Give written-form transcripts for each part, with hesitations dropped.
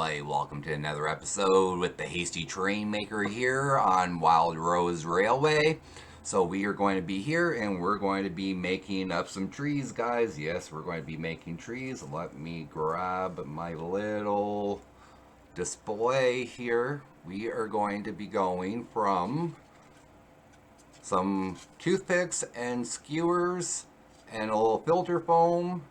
everybody? Welcome to another episode with the Hasty Train Maker here on Wild Rose Railway. So we are going to be here and we're going to be making up some trees, guys. Yes, we're going to be making trees. Let me grab my little display here. We are going to be going from some toothpicks and skewers and a little filter foam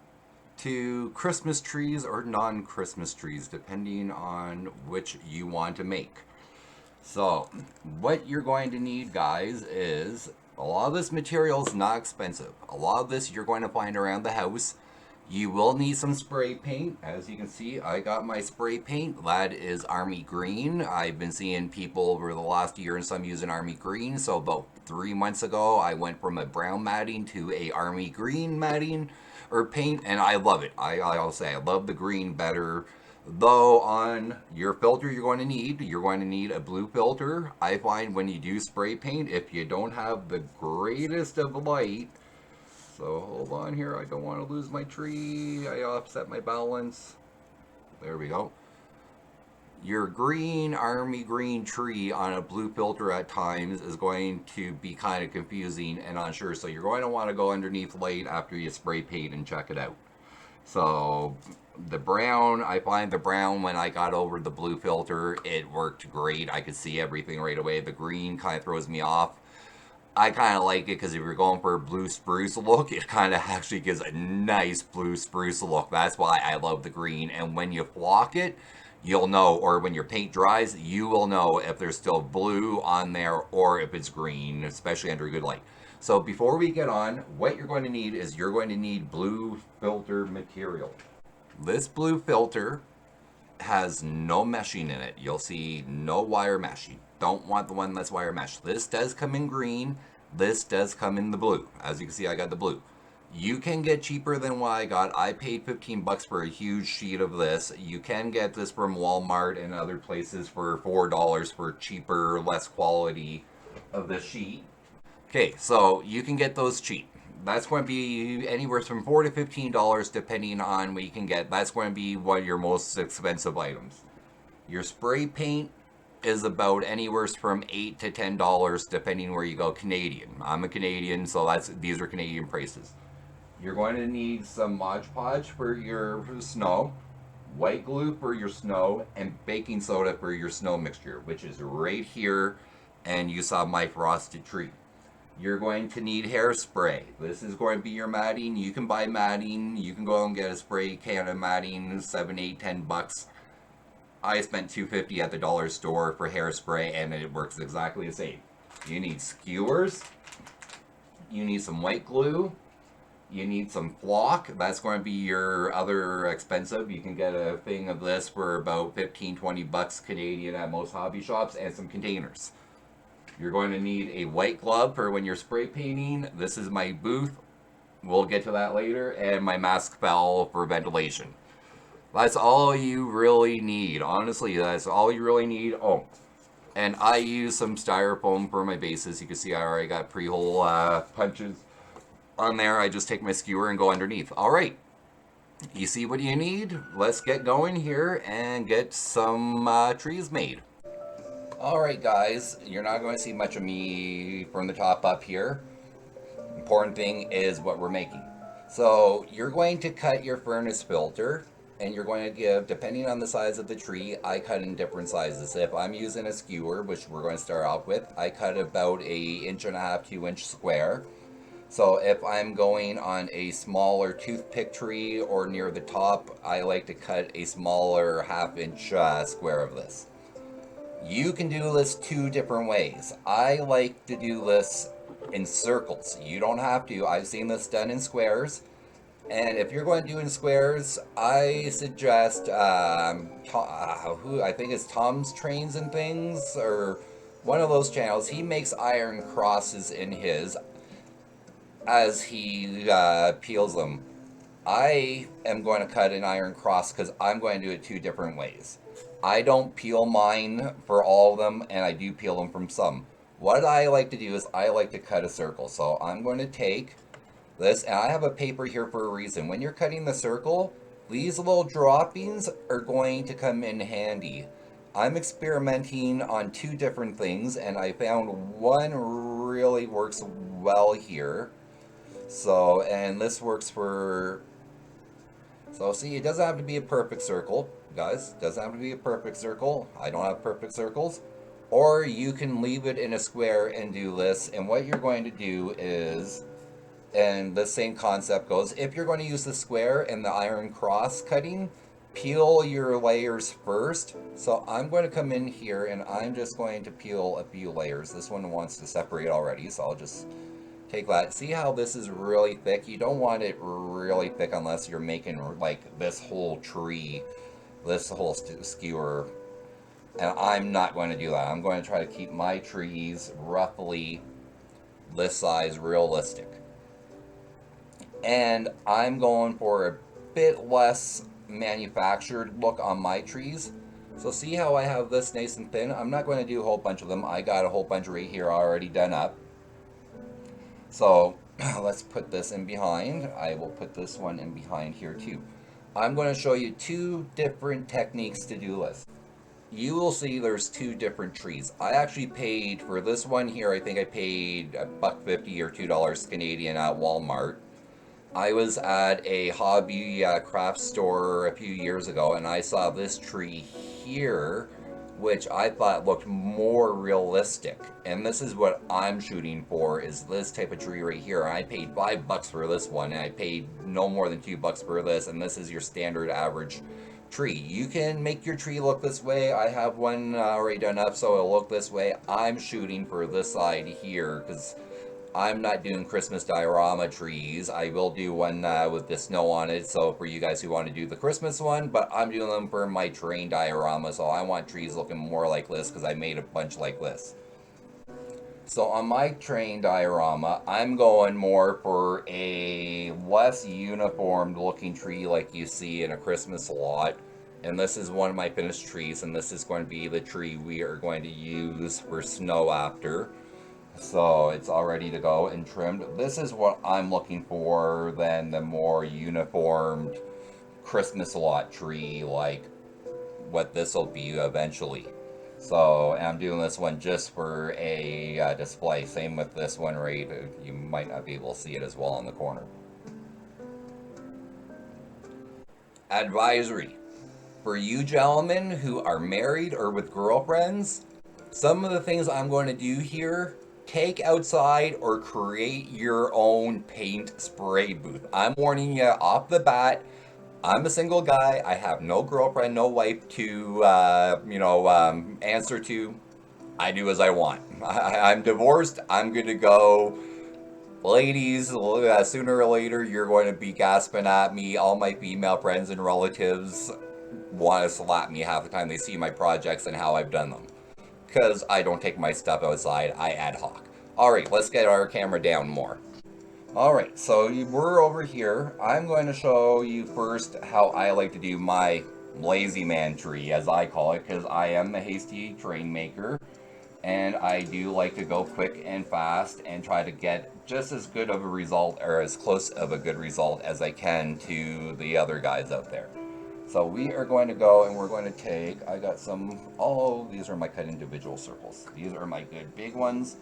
to Christmas trees or non-Christmas trees, depending on which you want to make. So, what you're going to need, guys, is a lot of this material is not expensive. A lot of this you're going to find around the house. You will need some spray paint. As you can see, I got my spray paint. That is Army Green. I've been seeing people over the last year and some using Army Green. So about 3 months ago, I went from a brown matting to a Army Green matting or paint, and I love it. I'll say I love the green better. Though on your filter you're going to need a blue filter. I find when you do spray paint, if you don't have the greatest of light, so hold on here, I don't want to lose my tree. I offset my balance. There we go. Your green Army Green tree on a blue filter at times is going to be kind of confusing and unsure. So you're going to want to go underneath light after you spray paint and check it out. So the brown, I find the brown when I got over the blue filter, it worked great. I could see everything right away. The green kind of throws me off. I kind of like it because if you're going for a blue spruce look, it kind of actually gives a nice blue spruce look. That's why I love the green. And when you flock it, you'll know, or when your paint dries, you will know if there's still blue on there or if it's green, especially under good light. So before we get on, what you're going to need is you're going to need blue filter material. This blue filter has no meshing in it. You'll see no wire mesh. You don't want the one that's wire mesh. This does come in green. This does come in the blue. As you can see, I got the blue. You can get cheaper than what I got. I paid $15 for a huge sheet of this. You can get this from Walmart and other places for $4 for cheaper, less quality of the sheet. Okay, so you can get those cheap. That's going to be anywhere from $4 to $15 depending on what you can get. That's going to be one of your most expensive items. Your spray paint is about anywhere from $8 to $10 depending where you go. Canadian. I'm a Canadian, so these are Canadian prices. You're going to need some Mod Podge for your snow, white glue for your snow, and baking soda for your snow mixture, which is right here, and you saw my frosted tree. You're going to need hairspray. This is going to be your matting. You can buy matting. You can go and get a spray can of matting, $7, $8, $10. I spent $2.50 at the dollar store for hairspray, and it works exactly the same. You need skewers. You need some white glue. You need some flock. That's going to be your other expensive. You can get a thing of this for about $15, $20 Canadian at most hobby shops, and some containers. You're going to need a white glove for when you're spray painting. This is my booth. We'll get to that later. And my mask fell for ventilation. That's all you really need. Honestly, that's all you really need. Oh, and I use some styrofoam for my bases. You can see I already got pre-hole punches on there. I just take my skewer and go underneath. All right. You see what you need? Let's get going here and get some trees made. Alright guys, you're not going to see much of me from the top up here. Important thing is what we're making. So you're going to cut your furnace filter and you're going to give, depending on the size of the tree, I cut in different sizes. If I'm using a skewer, which we're going to start off with, I cut about 1.5 inch, 2 inch square. So if I'm going on a smaller toothpick tree or near the top, I like to cut a smaller 1/2 inch square of this. You can do this 2 different ways. I like to do this in circles. You don't have to. I've seen this done in squares. And if you're going to do in squares, I suggest, who I think it's Tom's Trains and Things, or one of those channels. He makes iron crosses in his as he peels them. I am going to cut an iron cross because I'm going to do it 2 different ways. I don't peel mine for all of them, and I do peel them from some. What I like to do is I like to cut a circle. So I'm going to take this, and I have a paper here for a reason. When you're cutting the circle, These little droppings are going to come in handy. I'm experimenting on two different things, and I found one really works well here. So, and this works for. So, see, it doesn't have to be a perfect circle, guys. It doesn't have to be a perfect circle. I don't have perfect circles. Or you can leave it in a square and do this. And what you're going to do is, and the same concept goes, if you're going to use the square and the iron cross cutting, peel your layers first. So I'm going to come in here and I'm just going to peel a few layers. This one wants to separate already, so I'll just take that. See how this is really thick? You don't want it really thick unless you're making like this whole tree, this whole skewer. And I'm not going to do that. I'm going to try to keep my trees roughly this size realistic. And I'm going for a bit less manufactured look on my trees. So see how I have this nice and thin? I'm not going to do a whole bunch of them. I got a whole bunch right here already done up. So let's put this in behind. I will put this one in behind here too. I'm going to show you two different techniques to do this. You will see there's two different trees. I actually paid for this one here. I think I paid $1.50 or $2 Canadian at Walmart. I was at a hobby craft store a few years ago and I saw this tree here, which I thought looked more realistic. And this is what I'm shooting for, is this type of tree right here. I paid $5 for this one and I paid no more than $2 for this, and this is your standard average tree. You can make your tree look this way. I have one already done up so it'll look this way. I'm shooting for this side here because I'm not doing Christmas diorama trees. I will do one with the snow on it, so for you guys who want to do the Christmas one, but I'm doing them for my terrain diorama, so I want trees looking more like this because I made a bunch like this. So on my terrain diorama, I'm going more for a less uniformed looking tree like you see in a Christmas lot. And this is one of my finished trees, and this is going to be the tree we are going to use for snow after. So it's all ready to go and trimmed. This is what I'm looking for than the more uniformed Christmas lot tree like what this will be eventually. So I'm doing this one just for a display. Same with this one right. You might not be able to see it as well in the corner. Advisory. For you gentlemen who are married or with girlfriends, some of the things I'm going to do here, take outside or create your own paint spray booth. I'm warning you off the bat. I'm a single guy. I have no girlfriend, no wife to, answer to. I do as I want. I'm divorced. I'm going to go. Ladies, sooner or later, you're going to be gasping at me. All my female friends and relatives want to slap me half the time they see my projects and how I've done them. Because I don't take my stuff outside, I ad hoc. Alright, let's get our camera down more. Alright, so we're over here. I'm going to show you first how I like to do my lazy man tree, as I call it, because I am a hasty train maker. And I do like to go quick and fast and try to get just as good of a result, or as close of a good result as I can to the other guys out there. So we are going to go and we're going to take, I got some, these are my cut individual circles. These are my good big ones.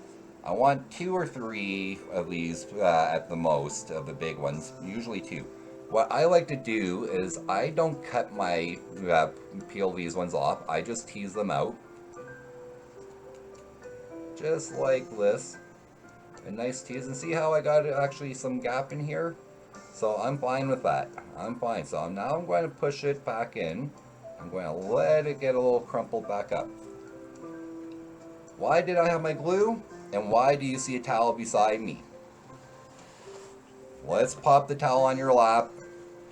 I want 2 or 3 of these at the most, of the big ones, usually 2. What I like to do is I don't cut my, peel these ones off, I just tease them out. Just like this. A nice tease, and see how I got actually some gap in here? So I'm fine with that. I'm fine. So now I'm going to push it back in. I'm going to let it get a little crumpled back up. Why did I have my glue? And why do you see a towel beside me? Let's pop the towel on your lap.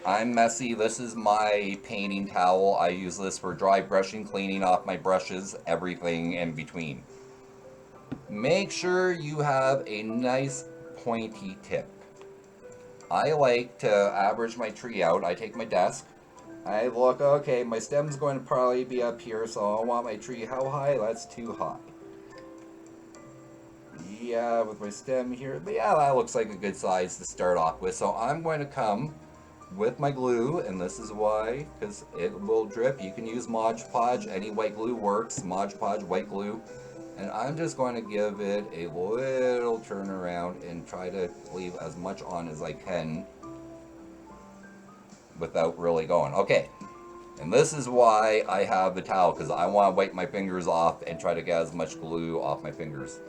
I'm messy. This is my painting towel. I use this for dry brushing, cleaning off my brushes, everything in between. Make sure you have a nice pointy tip. I like to average my tree out. I take my desk. I look, okay, my stem's going to probably be up here, so I want my tree how high? That's too high. Yeah, with my stem here, yeah, that looks like a good size to start off with. So I'm going to come with my glue, and this is why, because it will drip. You can use Mod Podge, any white glue works, Mod Podge white glue. And I'm just going to give it a little turn around and try to leave as much on as I can without really going. Okay, and this is why I have the towel, because I want to wipe my fingers off and try to get as much glue off my fingers.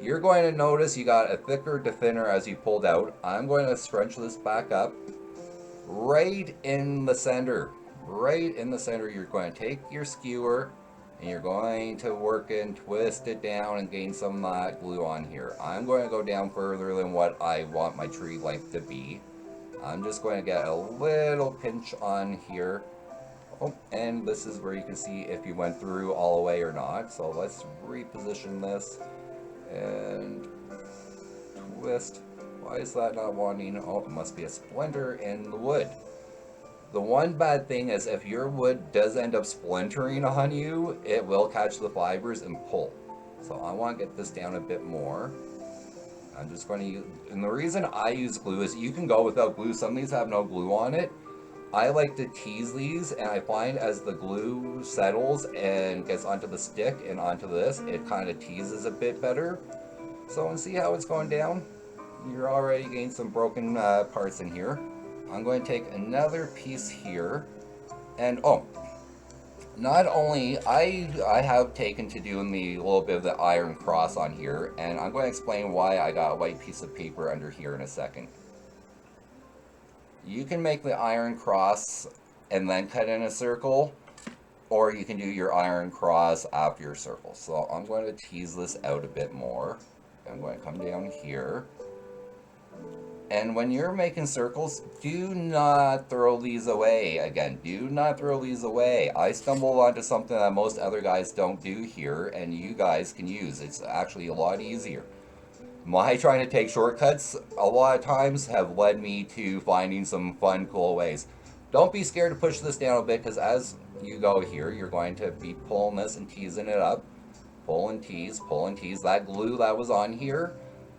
You're going to notice you got a thicker to thinner as you pulled out. I'm going to scrunch this back up right in the center. Right in the center, you're going to take your skewer and you're going to work and twist it down and gain some of that glue on here. I'm going to go down further than what I want my tree length to be. I'm just going to get a little pinch on here. Oh, and this is where you can see if you went through all the way or not. So let's reposition this and twist. Why is that not wanting? Oh, it must be a splinter in the wood. The one bad thing is if your wood does end up splintering on you, it will catch the fibers and pull. So I want to get this down a bit more. I'm just going to use, and the reason I use glue is you can go without glue. Some of these have no glue on it. I like to tease these, and I find as the glue settles and gets onto the stick and onto this, it kind of teases a bit better. So, and see how it's going down? You're already getting some broken parts in here. I'm going to take another piece here, and oh, not only I have taken to doing the little bit of the iron cross on here, and I'm going to explain why I got a white piece of paper under here in a second. You can make the iron cross and then cut in a circle, or you can do your iron cross after your circle. So I'm going to tease this out a bit more. I'm going to come down here. And when you're making circles, do not throw these away. Again, do not throw these away. I stumbled onto something that most other guys don't do here, and you guys can use. It's actually a lot easier. My trying to take shortcuts a lot of times have led me to finding some fun, cool ways. Don't be scared to push this down a bit, because as you go here, you're going to be pulling this and teasing it up. Pull and tease, pull and tease. That glue that was on here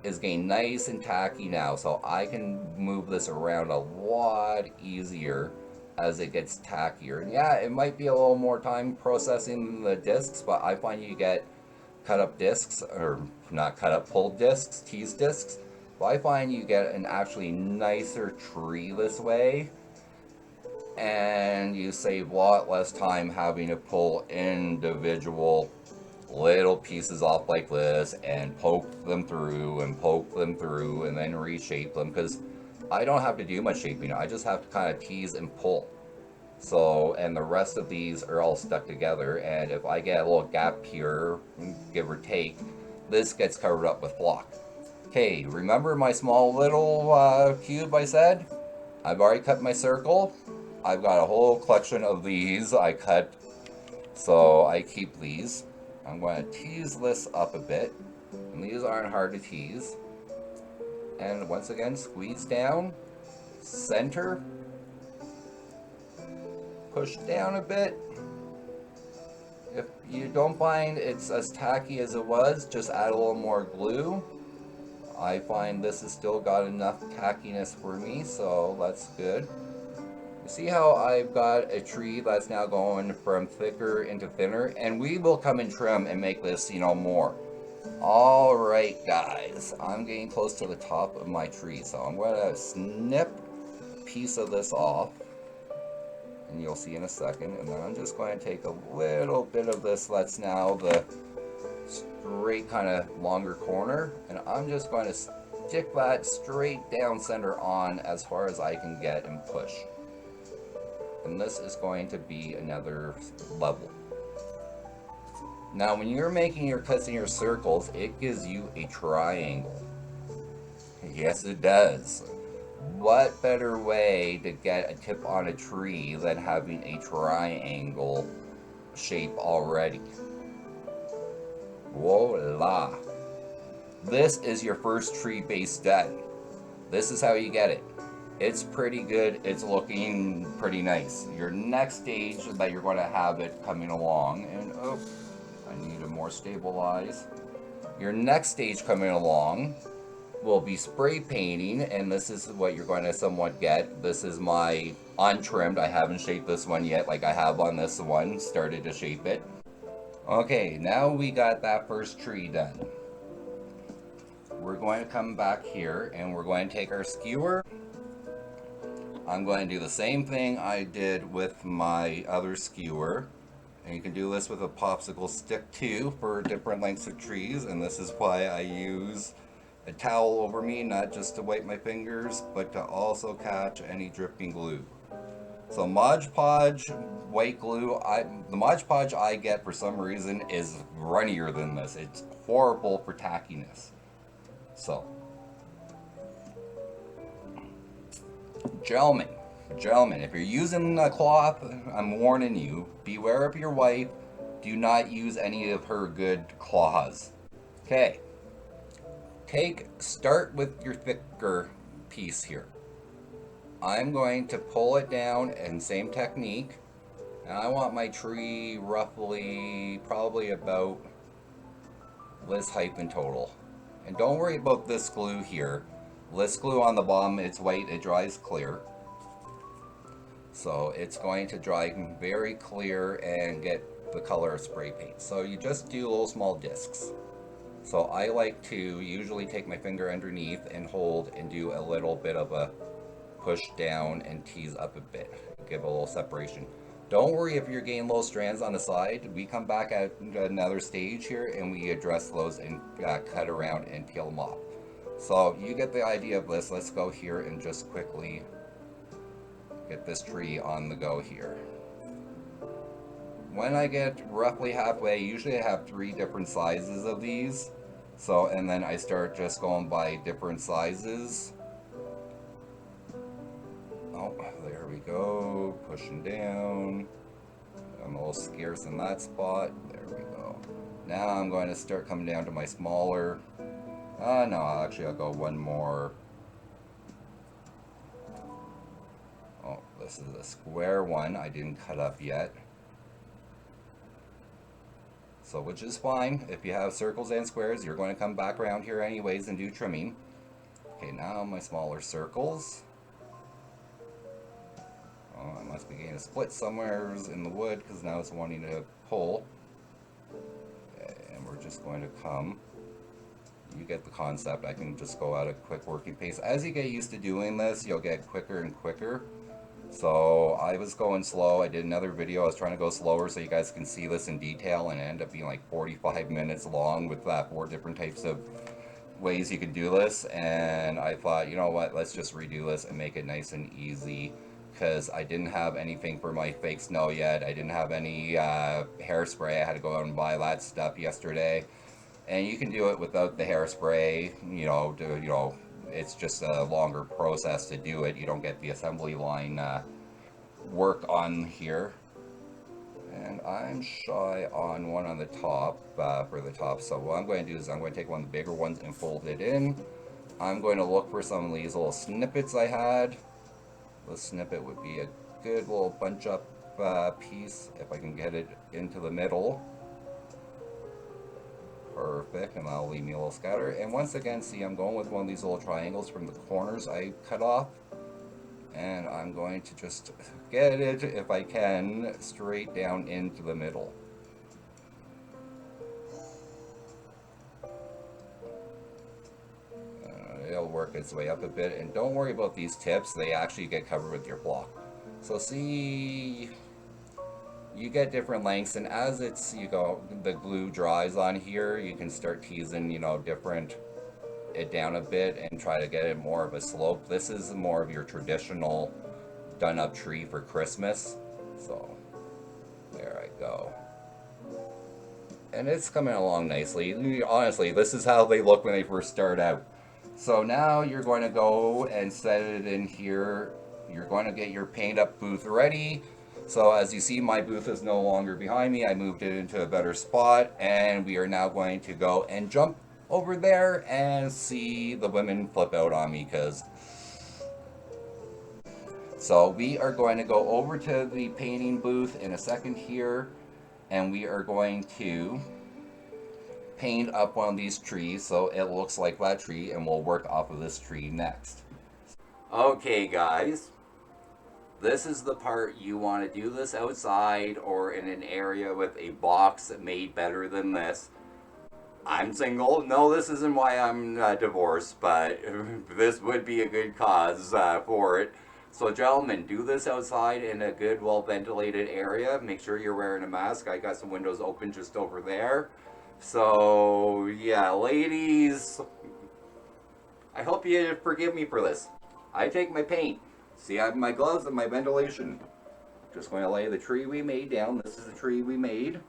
is getting nice and tacky now, so I can move this around a lot easier as it gets tackier. And yeah, it might be a little more time processing the discs, but I find you get cut up discs, or not cut up, pulled discs, teased discs. But I find you get an actually nicer tree this way, and you save a lot less time having to pull individual little pieces off like this and poke them through and then reshape them, because I don't have to do much shaping. I just have to kind of tease and pull. So, and the rest of these are all stuck together, and if I get a little gap here, give or take, this gets covered up with block. Okay, remember my small little cube I said? I've already cut my circle. I've got a whole collection of these I cut, so I keep these. I'm going to tease this up a bit, and these aren't hard to tease. And once again, squeeze down, center, push down a bit. If you don't find it's as tacky as it was, just add a little more glue. I find this has still got enough tackiness for me, so that's good. You see how I've got a tree that's now going from thicker into thinner, and we will come and trim and make this, more. All right, guys, I'm getting close to the top of my tree, so I'm going to snip a piece of this off, and you'll see in a second. And then I'm just going to take a little bit of this that's now the straight kind of longer corner, and I'm just going to stick that straight down center on as far as I can get and push. And this is going to be another level. Now when you're making your cuts and your circles, it gives you a triangle. Yes, it does. What better way to get a tip on a tree than having a triangle shape already? Voila! This is your first tree base done. This is how you get it. It's pretty good. It's looking pretty nice. Your next stage that you're going to have it coming along, and oh, I need to more stabilize. Your next stage coming along will be spray painting, and this is what you're going to somewhat get. This is my untrimmed. I haven't shaped this one yet, like I have on this one. Started to shape it. Okay, now we got that first tree done. We're going to come back here and we're going to take our skewer. I'm going to do the same thing I did with my other skewer. And you can do this with a popsicle stick too for different lengths of trees. And this is why I use a towel over me, not just to wipe my fingers, but to also catch any dripping glue. So Mod Podge white glue, the Mod Podge I get for some reason is runnier than this. It's horrible for tackiness. So, gentlemen, if you're using a cloth, I'm warning you, beware of your wife. Do not use any of her good claws. Okay, start with your thicker piece here. I'm going to pull it down and same technique. And I want my tree roughly, probably about this height in total. And don't worry about this glue here. This glue on the bottom, it's white, it dries clear. So it's going to dry very clear and get the color of spray paint. So you just do little small discs. So I like to usually take my finger underneath and hold and do a little bit of a push down and tease up a bit. Give a little separation. Don't worry if you're getting little strands on the side. We come back at another stage here and we address those and cut around and peel them off. So you get the idea of this. Let's go here and just quickly get this tree on the go here. When I get roughly halfway, usually I have 3 different sizes of these. So, and then I start just going by different sizes. Oh, there we go, pushing down. I'm a little scarce in that spot. There we go. Now I'm going to start coming down to my smaller. No, actually I'll go one more. Oh, this is a square one I didn't cut up yet. So, which is fine. If you have circles and squares, you're going to come back around here anyways and do trimming. Okay, now my smaller circles. Oh, I must be getting a split somewhere in the wood because now it's wanting to pull. And we're just going to come. You get the concept. I can just go at a quick working pace. As you get used to doing this, you'll get quicker and quicker. So I was going slow. I did another video. I was trying to go slower so you guys can see this in detail, and it ended up being like 45 minutes long with 4 different types of ways you can do this. And I thought, you know what, let's just redo this and make it nice and easy, because I didn't have anything for my fake snow yet. I didn't have any hairspray. I had to go out and buy that stuff yesterday. And you can do it without the hairspray, it's just a longer process to do it. You don't get the assembly line work on here. And I'm shy on one on the top for the top. So what I'm going to do is I'm going to take one of the bigger ones and fold it in. I'm going to look for some of these little snippets I had. The snippet would be a good little bunch up piece if I can get it into the middle. Perfect, and that'll leave me a little scatter. And once again, see, I'm going with one of these little triangles from the corners I cut off. And I'm going to just get it, if I can, straight down into the middle. It'll work its way up a bit. And don't worry about these tips, they actually get covered with your block. So see, you get different lengths, and as the glue dries on here, you can start teasing, different it down a bit and try to get it more of a slope. This is more of your traditional done up tree for Christmas. So there I go. And it's coming along nicely. Honestly, this is how they look when they first start out. So now you're going to go and set it in here. You're going to get your paint up booth ready. So as you see, my booth is no longer behind me. I moved it into a better spot, and we are now going to go and jump over there and see the women flip out on me, so we are going to go over to the painting booth in a second here, and we are going to paint up one of these trees so it looks like that tree, and we'll work off of this tree next. Okay, guys. This is the part you want to do this outside or in an area with a box made better than this. I'm single. No, this isn't why I'm divorced, but this would be a good cause for it. So, gentlemen, do this outside in a good, well ventilated area. Make sure you're wearing a mask. I got some windows open just over there. So, yeah, ladies, I hope you forgive me for this. I take my paint. See, I have my gloves and my ventilation. Just going to lay the tree we made down. This is the tree we made.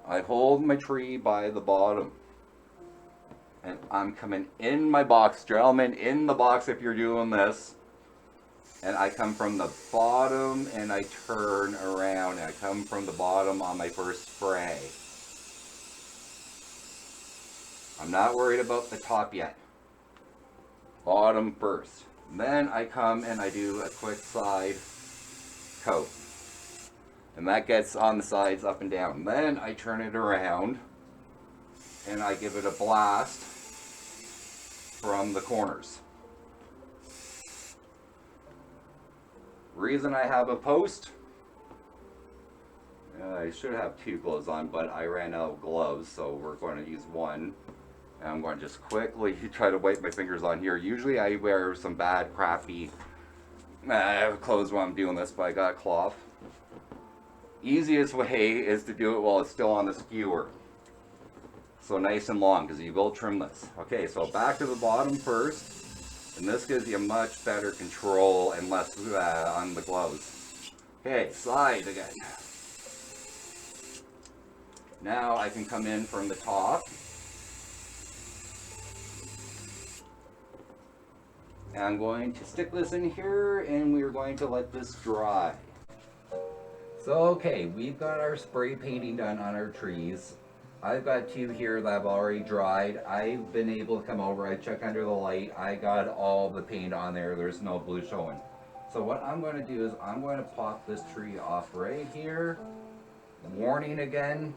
I hold my tree by the bottom. And I'm coming in my box, gentlemen, in the box if you're doing this. And I come from the bottom and I turn around and I come from the bottom on my first spray. I'm not worried about the top yet. Bottom first. Then I come and I do a quick side coat. And that gets on the sides up and down. Then I turn it around and I give it a blast from the corners. Reason I have a post, I should have two gloves on, but I ran out of gloves, so we're going to use one. And I'm going to just quickly try to wipe my fingers on here. Usually I wear some bad, crappy clothes when I'm doing this, but I got a cloth. Easiest way is to do it while it's still on the skewer. So nice and long, because you will trim this. Okay, so back to the bottom first. And this gives you much better control and less on the gloves. Okay, side again. Now I can come in from the top. And I'm going to stick this in here and we're going to let this dry. So okay, we've got our spray painting done on our trees. I've got two here that have already dried. I've been able to come over, I check under the light, I got all the paint on there, there's no blue showing. So what I'm going to do is I'm going to pop this tree off right here. Warning again,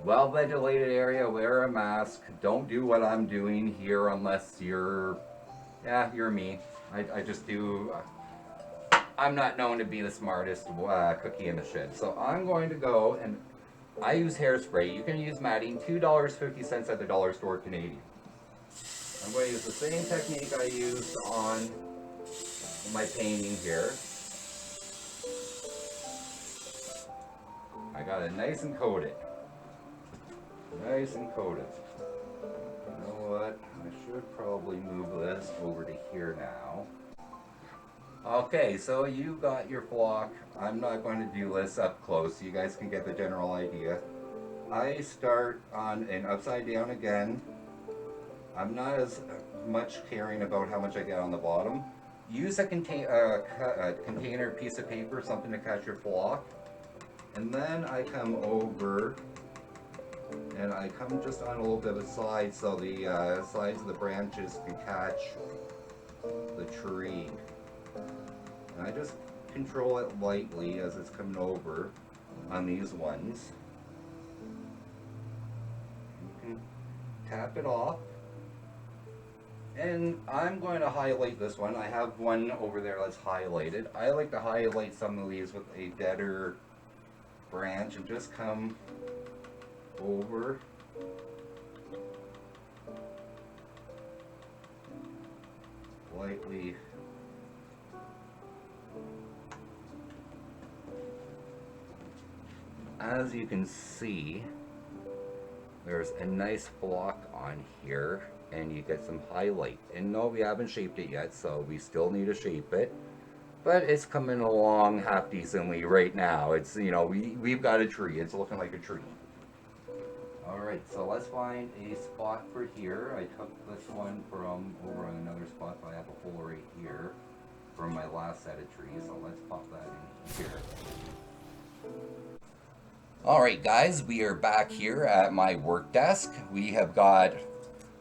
well ventilated area, wear a mask. Don't do what I'm doing here unless you're me. I just do, I'm not known to be the smartest cookie in the shed. So I'm going to go and I use hairspray. You can use matting, $2.50 at the dollar store Canadian. I'm going to use the same technique I used on my painting here. I got it nice and coated. Nice and coated. You know what? I should probably move this over to here now. Okay, so you got your flock. I'm not going to do this up close. You guys can get the general idea. I start on an upside down again. I'm not as much caring about how much I get on the bottom. Use a container piece of paper, something to catch your flock. And then I come over and I come just on a little bit of the side so the sides of the branches can catch the tree. And I just control it lightly as it's coming over on these ones. You can tap it off. And I'm going to highlight this one. I have one over there that's highlighted. I like to highlight some of these with a deader branch and just come over. Lightly. As you can see, there's a nice block on here and you get some highlight. And no, we haven't shaped it yet, so we still need to shape it. But it's coming along half decently right now. It's, you know, we've got a tree. It's looking like a tree. Alright, so let's find a spot for here. I took this one from over on another spot, so I have a hole right here from my last set of trees. So let's pop that in here. Alright guys, we are back here at my work desk. We have got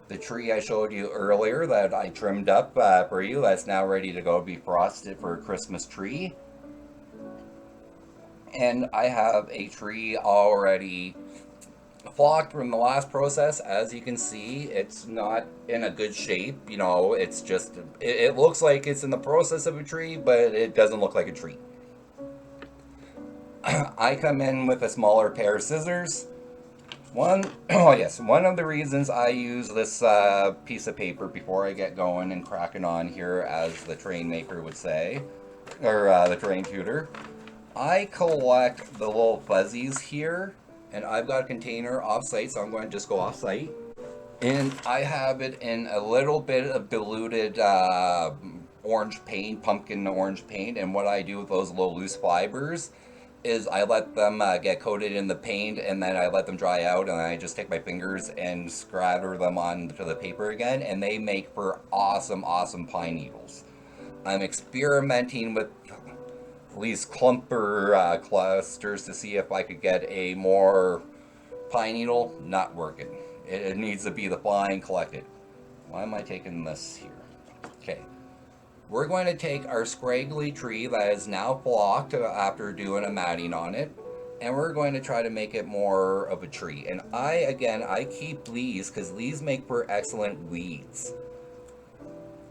the tree I showed you earlier that I trimmed up for you. That's now ready to go be frosted for a Christmas tree. And I have a tree already flocked from the last process. As you can see, it's not in a good shape. You know, it's just, it looks like it's in the process of a tree, but it doesn't look like a tree. I come in with a smaller pair of scissors. Oh yes, one of the reasons I use this piece of paper before I get going and cracking on here, as the train maker would say, or the train tutor, I collect the little fuzzies here, and I've got a container off site, so I'm going to just go off site. And I have it in a little bit of diluted orange paint, pumpkin orange paint, and what I do with those little loose fibers is I let them get coated in the paint, and then I let them dry out, and I just take my fingers and scatter them onto the paper again, and they make for awesome, awesome pine needles. I'm experimenting with these clumper clusters to see if I could get a more pine needle. Not working. It needs to be the fine collected. Why am I taking this here? Okay. We're going to take our scraggly tree that is now blocked after doing a matting on it, and we're going to try to make it more of a tree. And I keep these because these make for excellent weeds.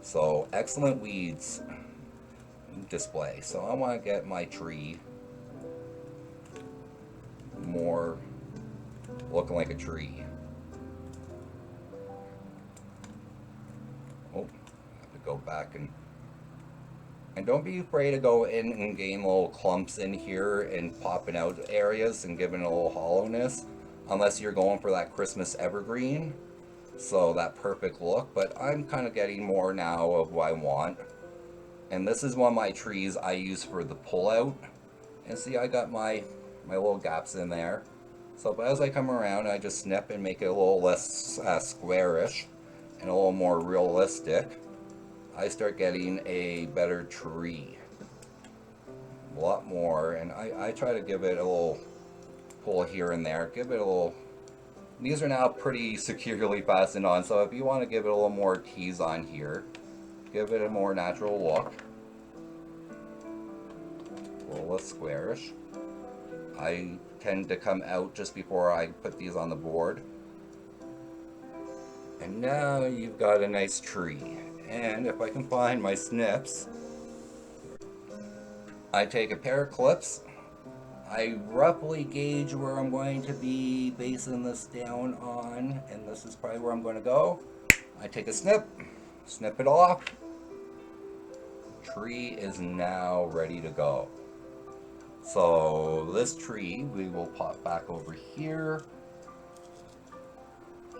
So, excellent weeds display. So I want to get my tree more looking like a tree. Oh, I have to go back and don't be afraid to go in and gain little clumps in here and popping out areas and giving it a little hollowness, unless you're going for that Christmas evergreen, so that perfect look. But I'm kind of getting more now of what I want. And this is one of my trees I use for the pull out. And see, I got my little gaps in there. So as I come around, I just snip and make it a little less squarish and a little more realistic. I start getting a better tree. A lot more. And I try to give it a little pull here and there. Give it a little... These are now pretty securely fastened on, so if you want to give it a little more tease on here, give it a more natural look. A little less squarish. I tend to come out just before I put these on the board. And now you've got a nice tree. And if I can find my snips, I take a pair of clips. I roughly gauge where I'm going to be basing this down on, and this is probably where I'm going to go. I take a snip it off. Tree is now ready to go. So this tree we will pop back over here,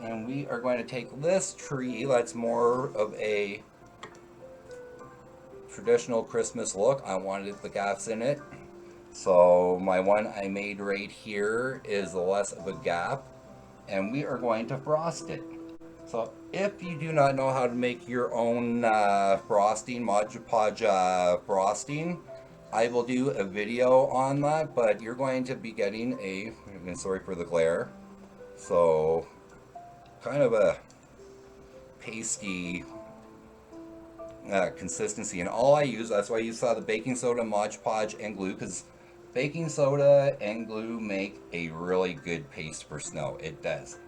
and we are going to take this tree that's more of a traditional Christmas look. I wanted the gaps in it, so my one I made right here is less of a gap, and we are going to frost it. So if you do not know how to make your own frosting, Mod Podge frosting, I will do a video on that, but you're going to be getting a, and sorry for the glare, so kind of a pasty consistency. And all I use, that's why you saw the baking soda, Mod Podge, and glue, because baking soda and glue make a really good paste for snow. It does.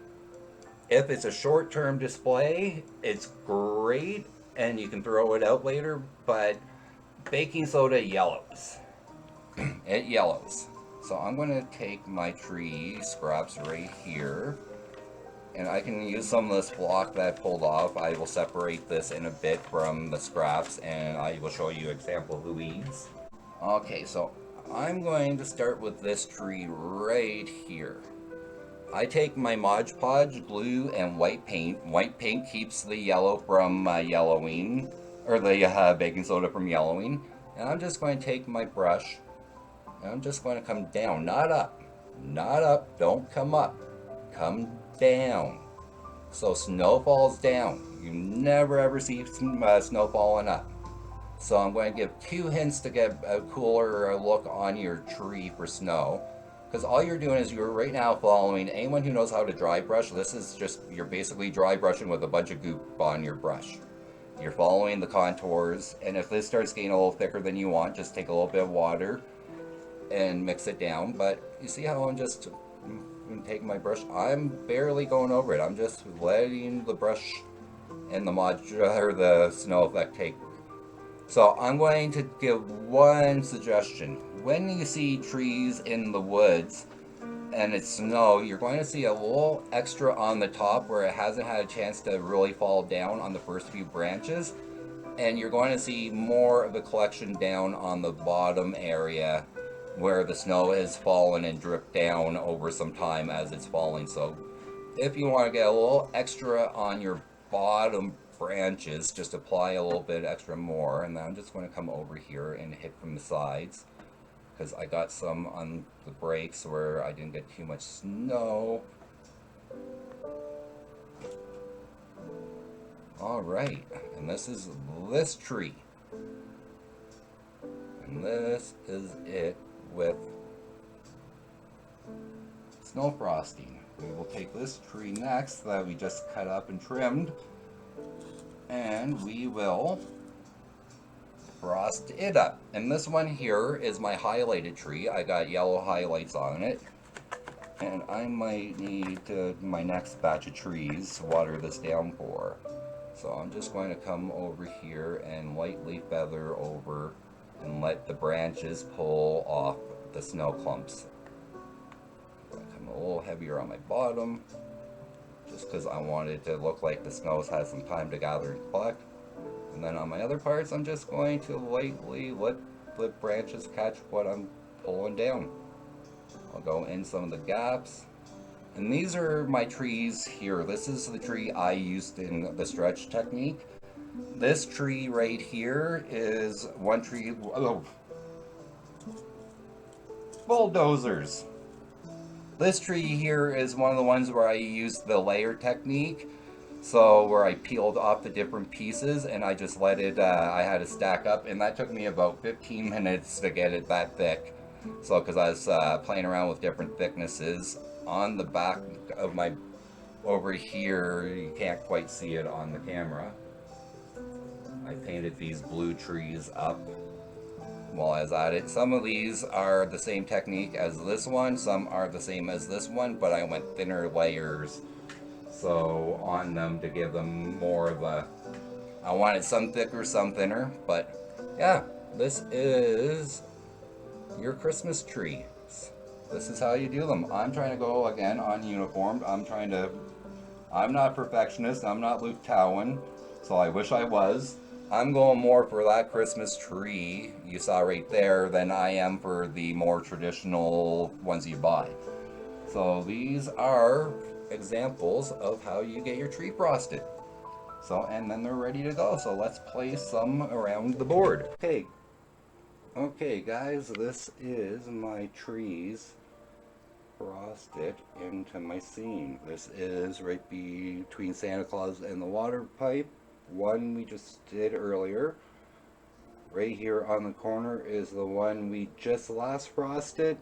If it's a short-term display, it's great and you can throw it out later, but baking soda yellows. It yellows. So I'm going to take my tree scraps right here, and I can use some of this block that I pulled off. I will separate this in a bit from the scraps, and I will show you an example of the weeds. Okay, so I'm going to start with this tree right here. I take my Mod Podge glue and white paint. White paint keeps the yellow from yellowing, or the baking soda from yellowing. And I'm just going to take my brush, and I'm just going to come down, not up. Not up, don't come up. Come down. So snow falls down. You never ever see snow falling up. So I'm going to give 2 hints to get a cooler look on your tree for snow. Because all you're doing is you're right now following, anyone who knows how to dry brush, this is just, you're basically dry brushing with a bunch of goop on your brush. You're following the contours, and if this starts getting a little thicker than you want, just take a little bit of water and mix it down. But you see how I'm just taking my brush, I'm barely going over it. I'm just letting the brush and the modular, the snow effect take. So I'm going to give one suggestion. When you see trees in the woods and it's snow, you're going to see a little extra on the top where it hasn't had a chance to really fall down on the first few branches. And you're going to see more of the collection down on the bottom area where the snow has fallen and dripped down over some time as it's falling. So if you want to get a little extra on your bottom branches, just apply a little bit extra more. And then I'm just going to come over here and hit from the sides because I got some on the breaks where I didn't get too much snow. All right, and this is this tree. And this is it with snow frosting. We will take this tree next that we just cut up and trimmed, and we will frost it up. And this one here is my highlighted tree. I got yellow highlights on it. And I might need to, my next batch of trees, water this down for. So I'm just going to come over here and lightly feather over and let the branches pull off the snow clumps. I'm going to come a little heavier on my bottom, just because I want it to look like the snow's had some time to gather and collect. And then on my other parts, I'm just going to lightly let the branches catch what I'm pulling down. I'll go in some of the gaps. And these are my trees here. This is the tree I used in the stretch technique. This tree right here is one tree. Oh, bulldozers. This tree here is one of the ones where I used the layer technique. So where I peeled off the different pieces and I just let it, I had it stack up, and that took me about 15 minutes to get it that thick. So because I was playing around with different thicknesses. On the back of my, over here, you can't quite see it on the camera, I painted these blue trees up while I was at it. Some of these are the same technique as this one, some are the same as this one, but I went thinner layers so on them to give them more of a, I wanted some thicker, some thinner. But yeah, this is your Christmas tree. This is how you do them. I'm trying to go again on uniformed. I'm not a perfectionist. I'm not Luke Towan, so I wish I was. I'm going more for that Christmas tree you saw right there than I am for the more traditional ones you buy. So these are examples of how you get your tree frosted. So, and then they're ready to go. So let's place some around the board. Okay guys, this is my trees frosted into my scene. This is right between Santa Claus and the water pipe, one we just did earlier. Right here on the corner is the one we just last frosted.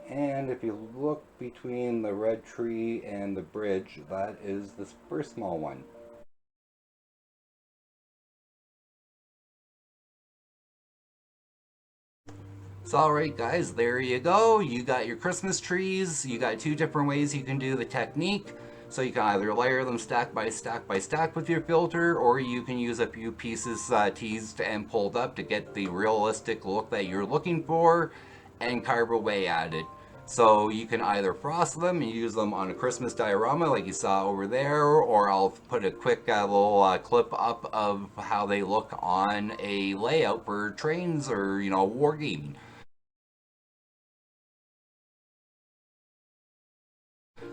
And if you look between the red tree and the bridge, that is this first small one. So alright guys, there you go. You got your Christmas trees. You got two different ways you can do the technique. So you can either layer them stack by stack by stack with your filter, or you can use a few pieces teased and pulled up to get the realistic look that you're looking for and carve away at it. So you can either frost them and use them on a Christmas diorama like you saw over there, or I'll put a quick little clip up of how they look on a layout for trains or, you know, wargaming.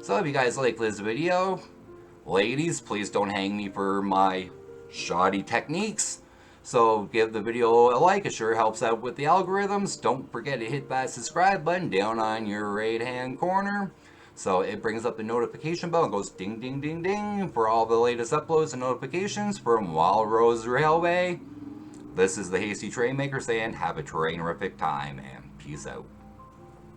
So if you guys like this video, ladies, please don't hang me for my shoddy techniques. So give the video a like, it sure helps out with the algorithms. Don't forget to hit that subscribe button down on your right hand corner. So it brings up the notification bell and goes ding ding ding ding for all the latest uploads and notifications from Wild Rose Railway. This is the Hasty Train Maker saying have a trainerific time and peace out.